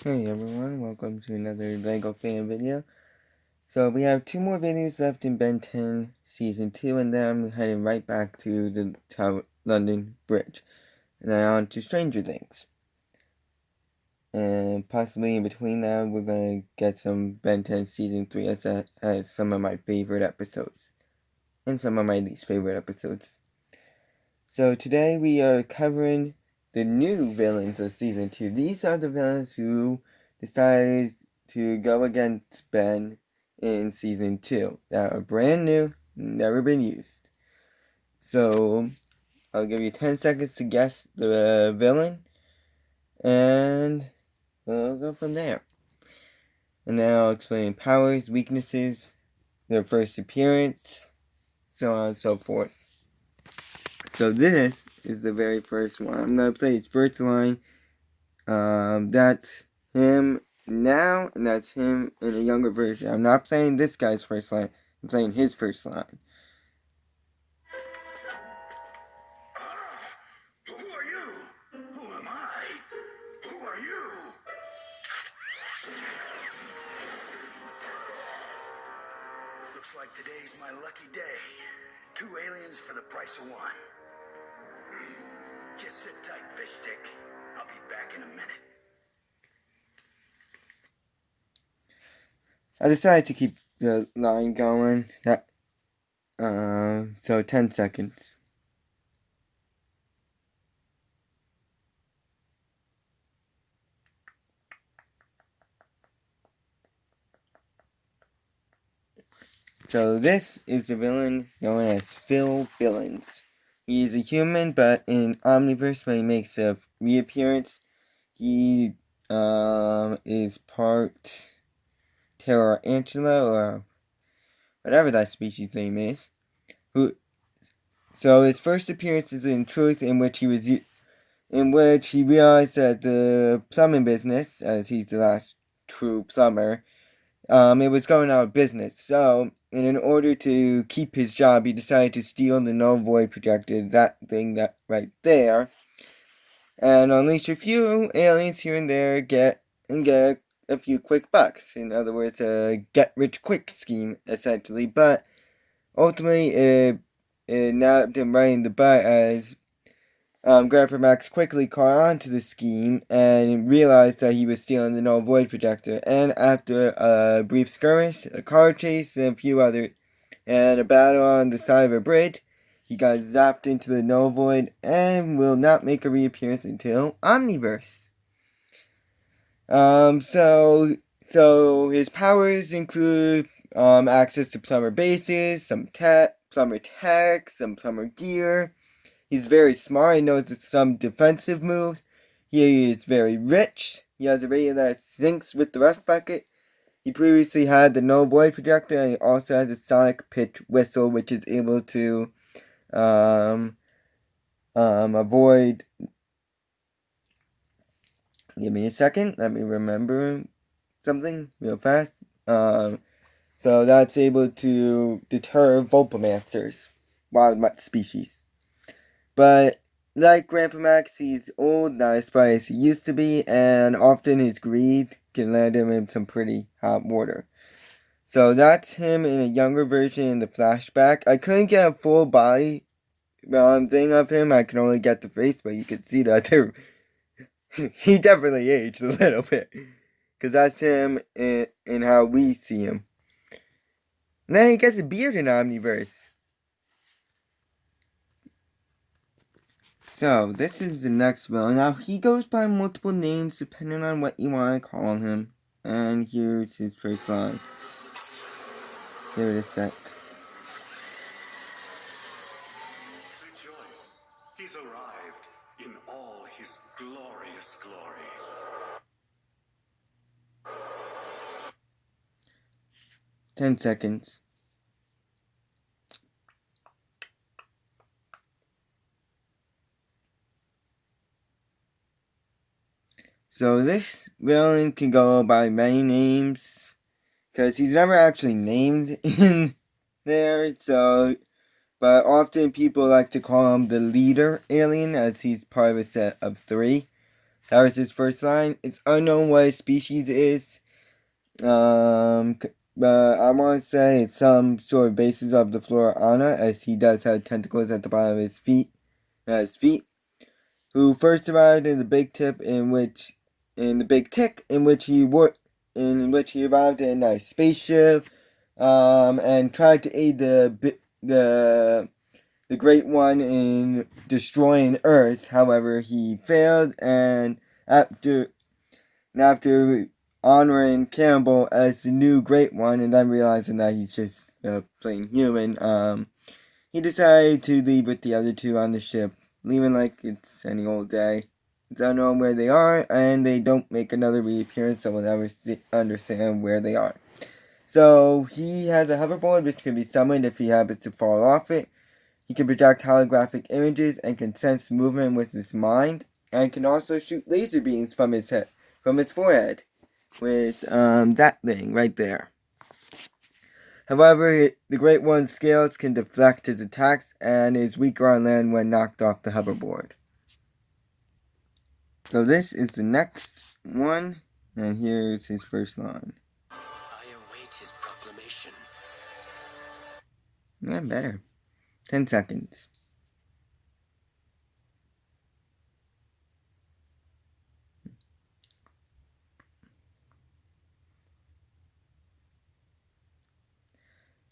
Hey everyone, welcome to another LEGO fan video. So we have 2 more videos left in Ben 10 Season 2, and then I'm heading right back to the London Bridge. And then on to Stranger Things. And possibly in between that, we're going to get some Ben 10 Season 3 as some of my favorite episodes. And some of my least favorite episodes. So today we are covering the new villains of Season 2. These are the villains who decided to go against Ben in Season 2 that are brand new, never been used. So I'll give you 10 seconds to guess the villain, and we'll go from there. And then I'll explain powers, weaknesses, their first appearance, so on and so forth. So this is the very first one. I'm going to play his first line. That's him now, and that's him in a younger version. I'm not playing this guy's first line. I'm playing his first line. Who are you? Who am I? Who are you? Looks like today's my lucky day. 2 aliens for the price of 1. Just sit tight, fish stick. I'll be back in a minute. I decided to keep the line going. So 10 seconds. So this is the villain known as Phil Billings. He is a human, but in Omniverse, when he makes a reappearance, he is part Tarantula or whatever that species name is. So his first appearance is in Truth, in which he realized that the plumbing business, as he's the last true plumber, it was going out of business. So, in order to keep his job, he decided to steal the null void projector, that thing that right there, and unleash a few aliens here and there, get a few quick bucks. In other words, a get-rich-quick scheme, essentially. But ultimately, it nabbed him right in the butt as Grandpa Max quickly caught on to the scheme and realized that he was stealing the null void projector. And after a brief skirmish, a car chase, and a battle on the side of a bridge, he got zapped into the null void and will not make a reappearance until Omniverse. So his powers include access to plumber bases, some plumber tech, some plumber gear. He's very smart. He knows some defensive moves. He is very rich. He has a radio that syncs with the rust bucket. He previously had the null void projector, and he also has a sonic pitch whistle, which is able to avoid. Give me a second. Let me remember something real fast. So that's able to deter Vulpamancers, wild mutt species. But like Grandpa Max, he's old, not as bright as he used to be, and often his greed can land him in some pretty hot water. So that's him in a younger version in the flashback. I couldn't get a full body thing of him. I could only get the face, but you could see that he definitely aged a little bit. Because that's him in how we see him. And then he gets a beard in Omniverse. So, this is the next villain. Now, he goes by multiple names depending on what you want to call him. And here's his first line. Give it a sec. Rejoice. He's arrived in all his glorious glory. 10 seconds. So this villain can go by many names, because he's never actually named in there, but often people like to call him the leader alien, as he's part of a set of 3. That was his first line. It's unknown what his species is. But I want to say it's some sort of basis of the Florana, as he does have tentacles at the bottom of his feet. Who first arrived in the Big Tick, in which he arrived in a spaceship, and tried to aid the Great One in destroying Earth. However, he failed, and after honoring Campbell as the new Great One, and then realizing that he's just a plain human, he decided to leave with the other two on the ship, leaving like it's any old day. It's unknown where they are, and they don't make another reappearance, so we'll never understand where they are. So he has a hoverboard which can be summoned if he happens to fall off it. He can project holographic images and can sense movement with his mind, and can also shoot laser beams from his forehead, with that thing right there. However, the Great One's scales can deflect his attacks and is weaker on land when knocked off the hoverboard. So this is the next one, and here's his first line. I await his proclamation. Yeah, better. 10 seconds.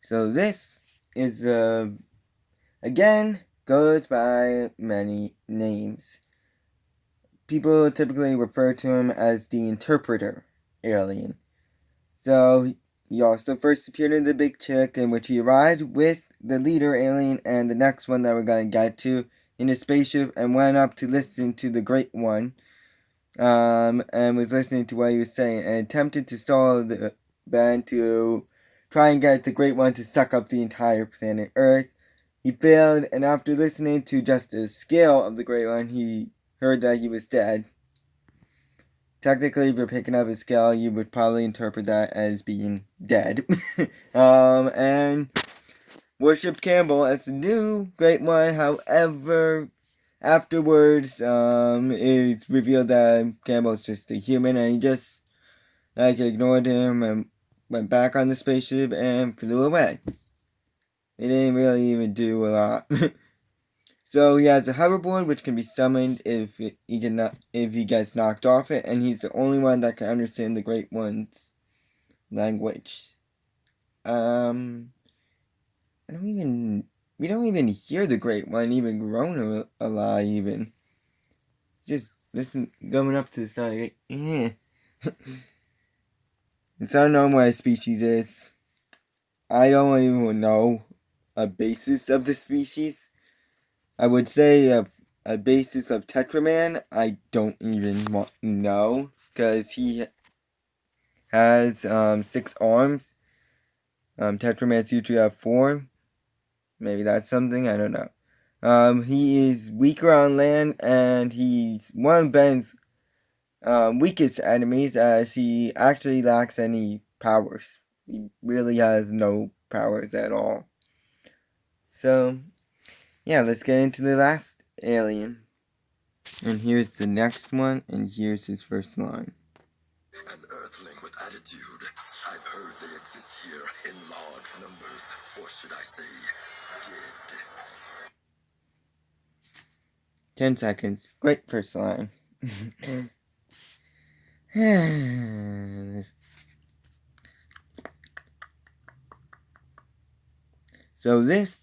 So this is, again, goes by many names. People typically refer to him as the Interpreter alien. So he also first appeared in the Big Tick, in which he arrived with the leader alien and the next one that we're going to get to in a spaceship, and went up to listen to the Great One, and was listening to what he was saying, and attempted to stall the band to try and get the Great One to suck up the entire planet Earth. He failed, and after listening to just the scale of the Great One, he heard that he was dead. Technically, if you're picking up a scale, you would probably interpret that as being dead. And worshipped Campbell as the new Great One. However, afterwards, it's revealed that Campbell's just a human, and he just ignored him and went back on the spaceship and flew away. He didn't really even do a lot. So he has a hoverboard which can be summoned if he gets knocked off it, and he's the only one that can understand the Great One's language. We don't even hear the Great One even grown a lot even. Just listen, going up to the sky, like, eh. It's unknown what a species is. I don't even know a basis of the species. I would say a basis of Tetraman, I don't even know, because he has 6 arms. Tetramans usually have 4. Maybe that's something, I don't know. He is weaker on land, and he's one of Ben's weakest enemies, as he actually lacks any powers. He really has no powers at all. So, yeah, let's get into the last alien. And here's the next one, and here's his first line. An earthling with attitude. I've heard they exist here in large numbers, or should I say, dead. 10 seconds. Great first line. So this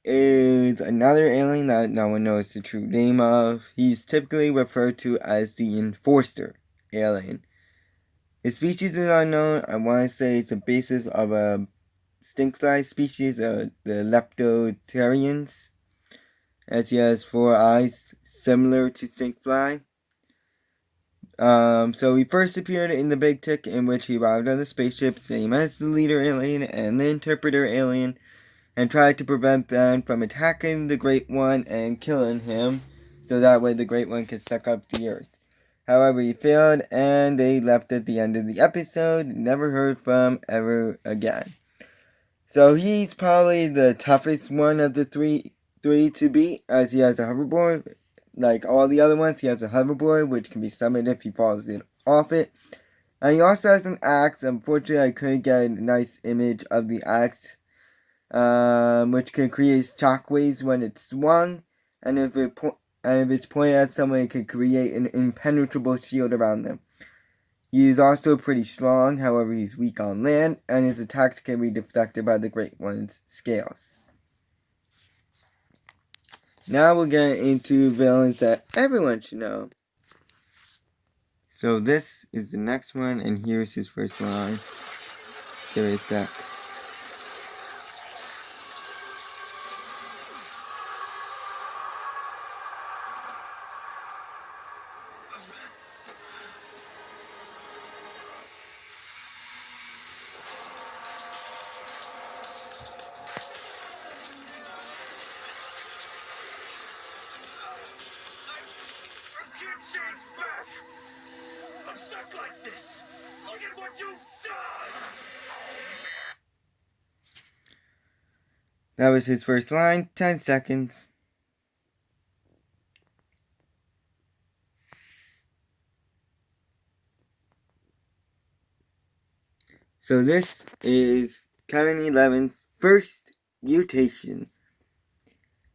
is another alien that no one knows the true name of. He's typically referred to as the Enforcer alien. His species is unknown. I want to say it's a basis of a stinkfly species, the Leptopterians, as he has 4 eyes similar to stinkfly. So he first appeared in the Big Tick, in which he arrived on the spaceship, same as the leader alien and the interpreter alien, and tried to prevent Ben from attacking the Great One and killing him, so that way the Great One could suck up the Earth. However, he failed, and they left at the end of the episode, never heard from ever again. So he's probably the toughest one of the three to beat, as he has a hoverboard, like all the other ones. He has a hoverboard, which can be summoned if he falls off it. And he also has an axe. Unfortunately, I couldn't get a nice image of the axe, which can create shockwaves when it's swung. And if it's pointed at someone, it can create an impenetrable shield around them. He is also pretty strong, however he's weak on land, and his attacks can be deflected by the Great One's scales. Now we'll get into villains that everyone should know. So this is the next one, and here's his first line. Give it a sec. I'm stuck like this. Look at what you've done. That was his first line, 10 seconds. So this is Kevin 11's first mutation.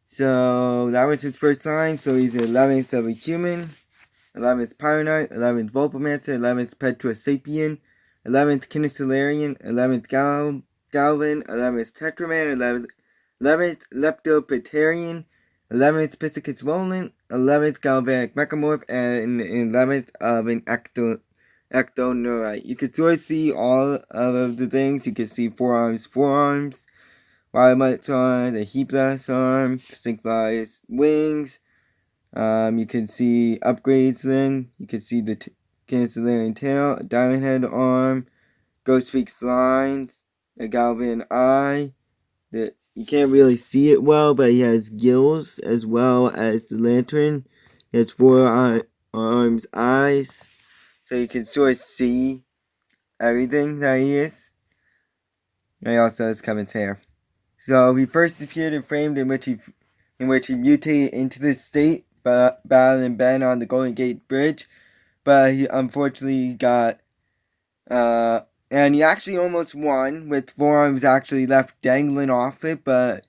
So that was his first line, so he's the 11th of a human, 11th Pyronite, 11th Vulpomancer, 11th Petrosapien, 11th Kinesiolarian, 11th Galvin, 11th Tetraman, 11th Leptopterian, 11th Piscicus Roland, 11th Galvanic Mechamorph, and 11th of an Ectoneurite. You can sort of see all of the things. You can see forearms, Wildmite's arm, the Heapblast arm, Stinkfly's wings. You can see upgrades then. You can see the Kinesiolarian tail, a Diamond Head arm, Ghostbeak's lines, a Galvan eye. You can't really see it well, but he has gills as well as the lantern. He has four arms, eyes, so you can sort of see everything that he is. And he also has Kevin's hair. So he first appeared and framed in which he mutated into this state, battling Ben on the Golden Gate Bridge, but he unfortunately got, and he actually almost won with forearms actually left dangling off it, but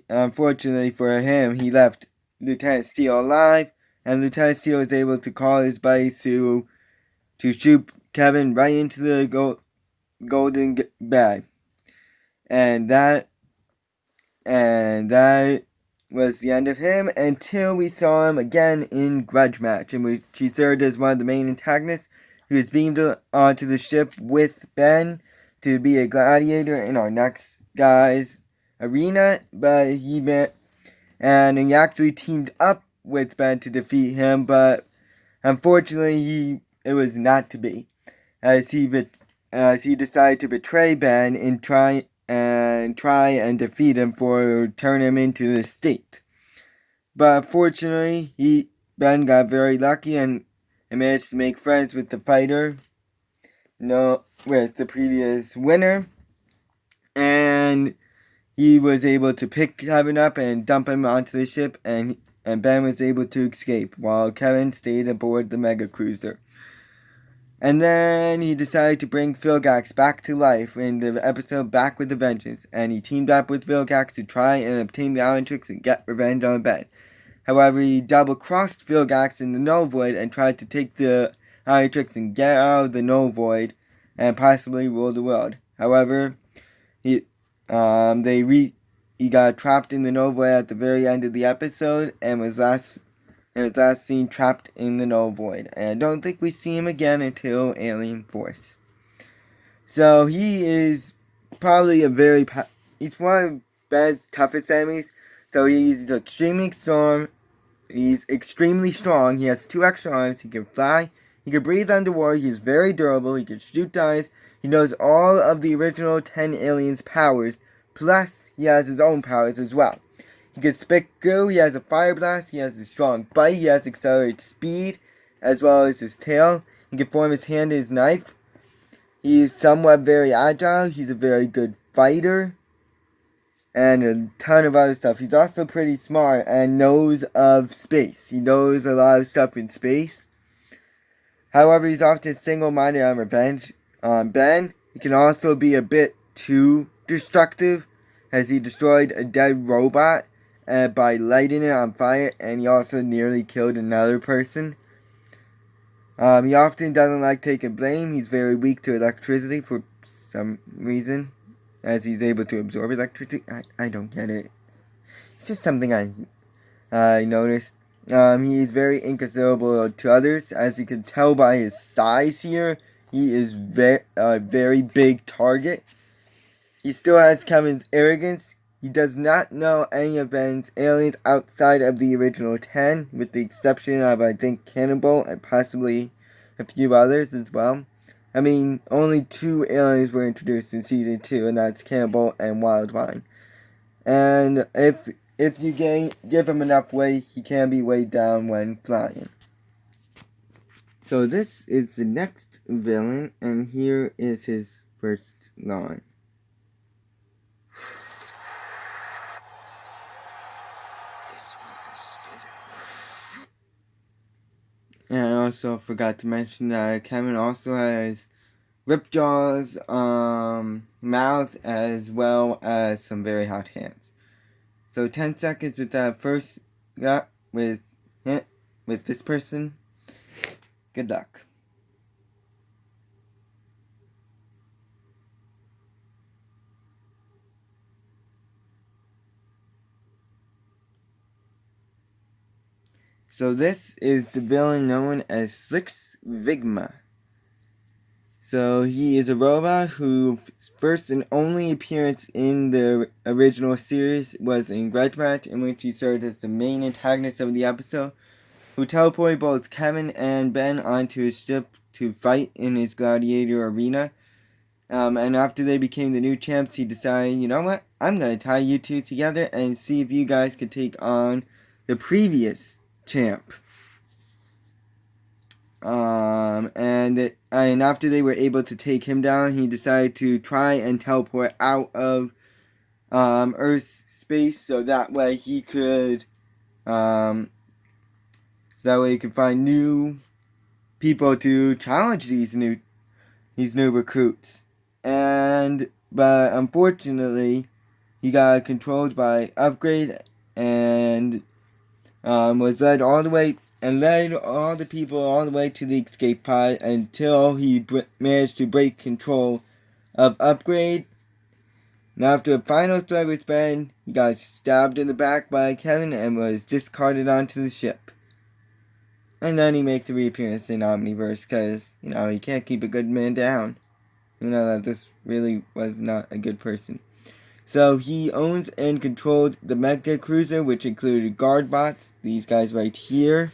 unfortunately for him, he left Lieutenant Steele alive, and Lieutenant Steele was able to call his buddies to shoot Kevin right into the golden bag. And that was the end of him until we saw him again in Grudge Match, in which he served as one of the main antagonists. He was beamed onto the ship with Ben to be a gladiator in our next guy's arena, but he actually teamed up with Ben to defeat him, but unfortunately it was not to be, as he decided to betray Ben and try and defeat him turn him into the state. But fortunately, Ben got very lucky and managed to make friends with the fighter, with the previous winner, and he was able to pick Kevin up and dump him onto the ship, and Ben was able to escape while Kevin stayed aboard the mega cruiser. And then he decided to bring Vilgax back to life in the episode Back with a Vengeance, and he teamed up with Vilgax to try and obtain the Omnitrix and get revenge on Ben. However, he double-crossed Vilgax in the Null Void and tried to take the Omnitrix and get out of the Null Void and possibly rule the world. However, he got trapped in the Null Void at the very end of the episode and was last seen trapped in the Null Void, and I don't think we see him again until Alien Force. So he is probably he's one of Ben's toughest enemies. So he's extremely strong. He has 2 extra arms. He can fly. He can breathe underwater. He's very durable. He can shoot dice. He knows all of the original 10 aliens' powers. Plus, he has his own powers as well. He can spit goo, he has a fire blast, he has a strong bite, he has accelerated speed, as well as his tail. He can form his hand as his knife. He is somewhat very agile, he's a very good fighter. and a ton of other stuff. He's also pretty smart and knows of space. He knows a lot of stuff in space. However, he's often single-minded on revenge. Ben, he can also be a bit too destructive, as he destroyed a dead robot by lighting it on fire, and he also nearly killed another person. He often doesn't like taking blame. He's very weak to electricity for some reason, as he's able to absorb electricity. I don't get it. It's just something I noticed. He is very inconsiderable to others, as you can tell by his size here. He is a very big target. He still has Kevin's arrogance. He does not know any of Ben's aliens outside of the original 10, with the exception of, I think, Cannibal and possibly a few others as well. I mean, only 2 aliens were introduced in Season 2, and that's Cannibal and Wildvine. And if you give him enough weight, he can be weighed down when flying. So this is the next villain, and here is his first line. And I also forgot to mention that Kevin also has Ripjaw's mouth, as well as some very hot hands. So 10 seconds with that first with this person. Good luck. So this is the villain known as Six Vigma. So he is a robot whose first and only appearance in the original series was in Grudge Match, in which he served as the main antagonist of the episode, who teleported both Kevin and Ben onto his ship to fight in his gladiator arena. And after they became the new champs, he decided, you know what, I'm going to tie you two together and see if you guys could take on the previous champ. And after they were able to take him down, he decided to try and teleport out of Earth's space, so that way he could find new people to challenge these new recruits. But unfortunately, he got controlled by Upgrade and was led all the people all the way to the escape pod until he managed to break control of Upgrade. And after a final threat with Ben, he got stabbed in the back by Kevin and was discarded onto the ship. And then he makes a reappearance in Omniverse because, he can't keep a good man down. That this really was not a good person. So he owns and controlled the Mega Cruiser, which included guard bots, these guys right here,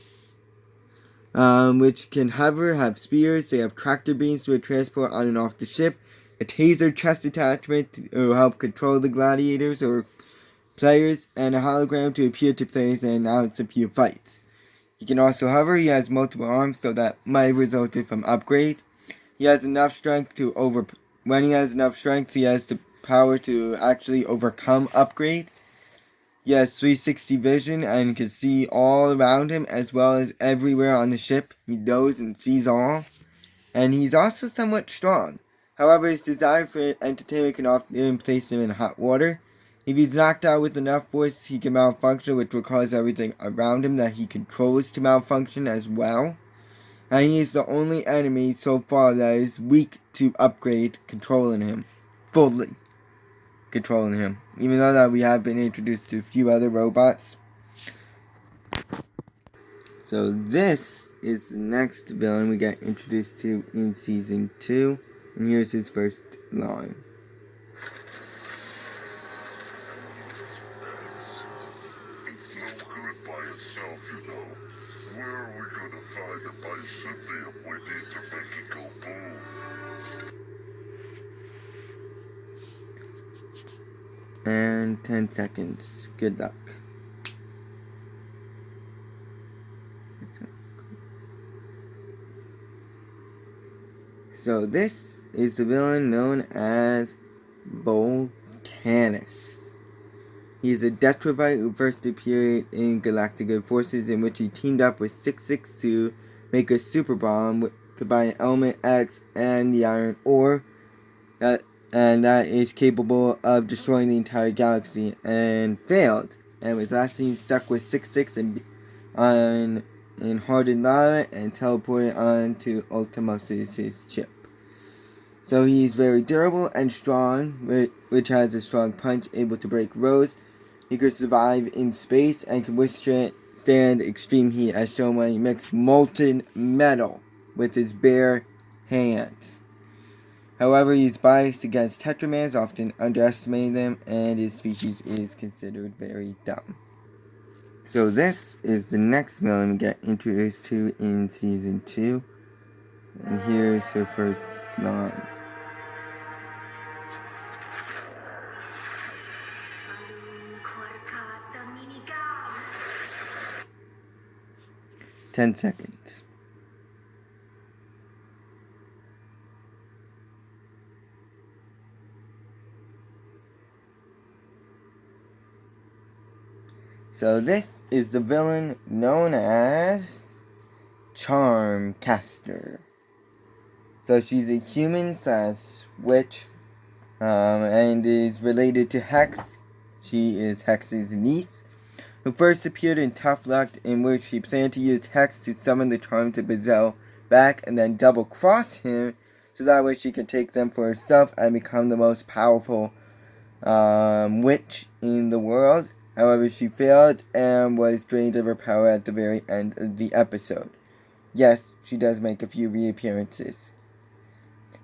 which can hover, have spears, they have tractor beams to transport on and off the ship, a taser chest attachment to help control the gladiators or players, and a hologram to appear to players and announce a few fights. He can also hover, he has multiple arms, so that might have resulted from Upgrade. He has enough strength when he has enough strength, he has the power to actually overcome Upgrade. He has 360 vision and can see all around him as well as everywhere on the ship. He knows and sees all. And he's also somewhat strong. However, his desire for entertainment can often place him in hot water. If he's knocked out with enough force, he can malfunction, which will cause everything around him that he controls to malfunction as well. And he is the only enemy so far that is weak to Upgrade controlling him. Fully controlling him. Even though that we have been introduced to a few other robots. So this is the next villain we get introduced to in Season 2. And here's his first line. It's no good by itself, Where are we gonna find the bicentennium we need to make it go boom? And 10 seconds. Good luck. So this is the villain known as Volcanus. He is a Detrovite who first appeared in Galactica Forces, in which he teamed up with 662 to make a super bomb combining Element X and the Iron Ore, that is capable of destroying the entire galaxy, and failed, and was last seen stuck with 6-6 in hardened lava and teleported onto Ultimus's ship. So he's very durable and strong, which has a strong punch, able to break roads. He can survive in space and can withstand extreme heat, as shown when he mixed molten metal with his bare hands. However, he's biased against Tetramans, often underestimating them, and his species is considered very dumb. So this is the next villain we get introduced to in Season 2. And here's her first line. 10 seconds. So this is the villain known as Charmcaster. So she's a human/witch, and is related to Hex. She is Hex's niece, who first appeared in Tough Luck, in which she planned to use Hex to summon the charms of Bezel back and then double cross him, so that way she could take them for herself and become the most powerful witch in the world. However, she failed and was drained of her power at the very end of the episode. Yes, she does make a few reappearances.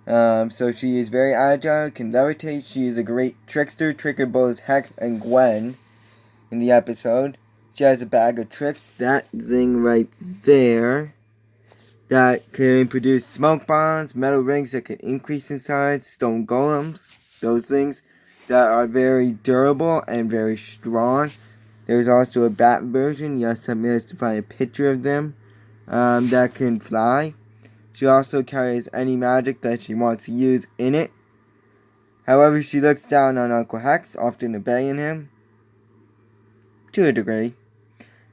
So she is very agile, can levitate. She is a great trickster, triggered both Hex and Gwen in the episode. She has a bag of tricks, that thing right there, that can produce smoke bombs, metal rings that can increase in size, stone golems, those things that are very durable and very strong. There's also a bat version, yes, I managed to find a picture of them, that can fly. She also carries any magic that she wants to use in it. However, she looks down on Uncle Hex, often obeying him, to a degree.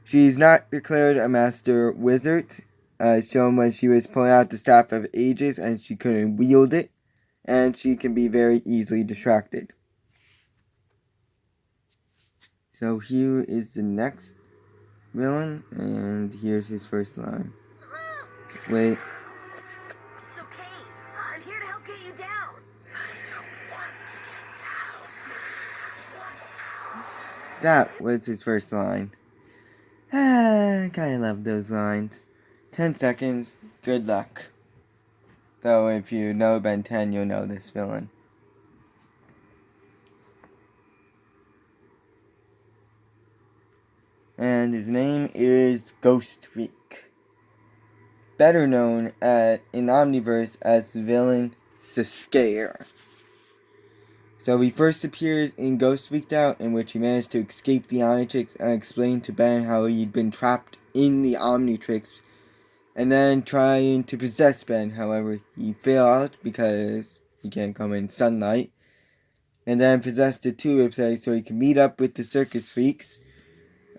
She's not declared a master wizard, shown when she was pulling out the Staff of Ages and she couldn't wield it, and she can be very easily distracted. So here is the next villain, and here's his first line. Wait. It's okay. I'm here to help get you down. I don't want to get down. That was his first line. I kinda love those lines. 10 seconds, good luck. Though if you know Ben 10, you'll know this villain. And his name is Ghost Freak, better known in Omniverse as the villain Scare. So he first appeared in Ghost Freaked Out, in which he managed to escape the Omnitrix and explain to Ben how he'd been trapped in the Omnitrix, and then trying to possess Ben. However, he failed because he can't come in sunlight, and then possessed the two websites so he could meet up with the circus freaks,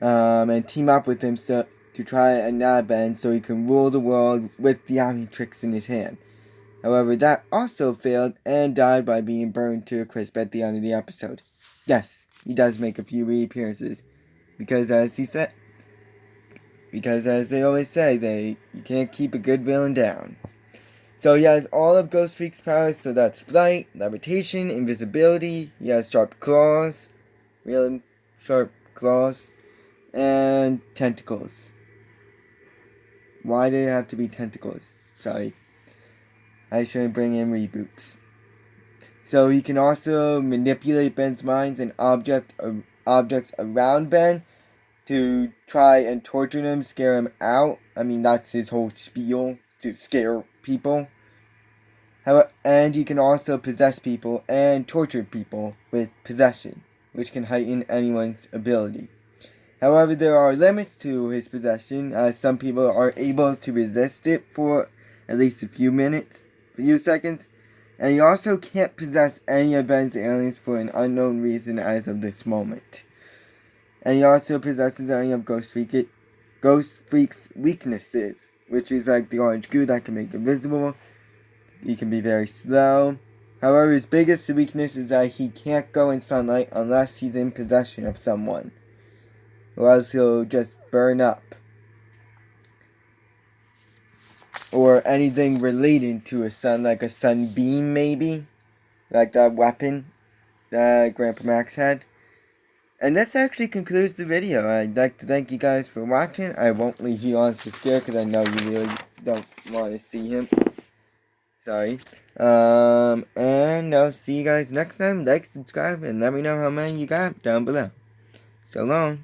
and team up with them to try and nab Ben so he can rule the world with the Omnitrix in his hand. However, that also failed and died by being burned to a crisp at the end of the episode. Yes, he does make a few reappearances, because as they always say, you can't keep a good villain down. So he has all of Ghost Freak's powers, so that's flight, levitation, invisibility. He has sharp claws, really sharp claws, and tentacles. Why did it have to be tentacles? Sorry. I shouldn't bring in reboots. So he can also manipulate Ben's minds and objects around Ben to try and torture him, scare him out. I mean, that's his whole spiel, to scare people. And he can also possess people and torture people with possession, which can heighten anyone's ability. However, there are limits to his possession, as some people are able to resist it for at least a few seconds, and he also can't possess any of Ben's aliens for an unknown reason as of this moment. And he also possesses any of Ghost Freak's weaknesses, which is like the orange goo that can make him invisible. He can be very slow. However, his biggest weakness is that he can't go in sunlight unless he's in possession of someone, or else he'll just burn up. Or anything related to a sun, like a sunbeam maybe, like that weapon that Grandpa Max had. And this actually concludes the video. I'd like to thank you guys for watching. I won't leave you on to scare because I know you really don't want to see him. Sorry. And I'll see you guys next time. Like, subscribe, and let me know how many you got down below. So long.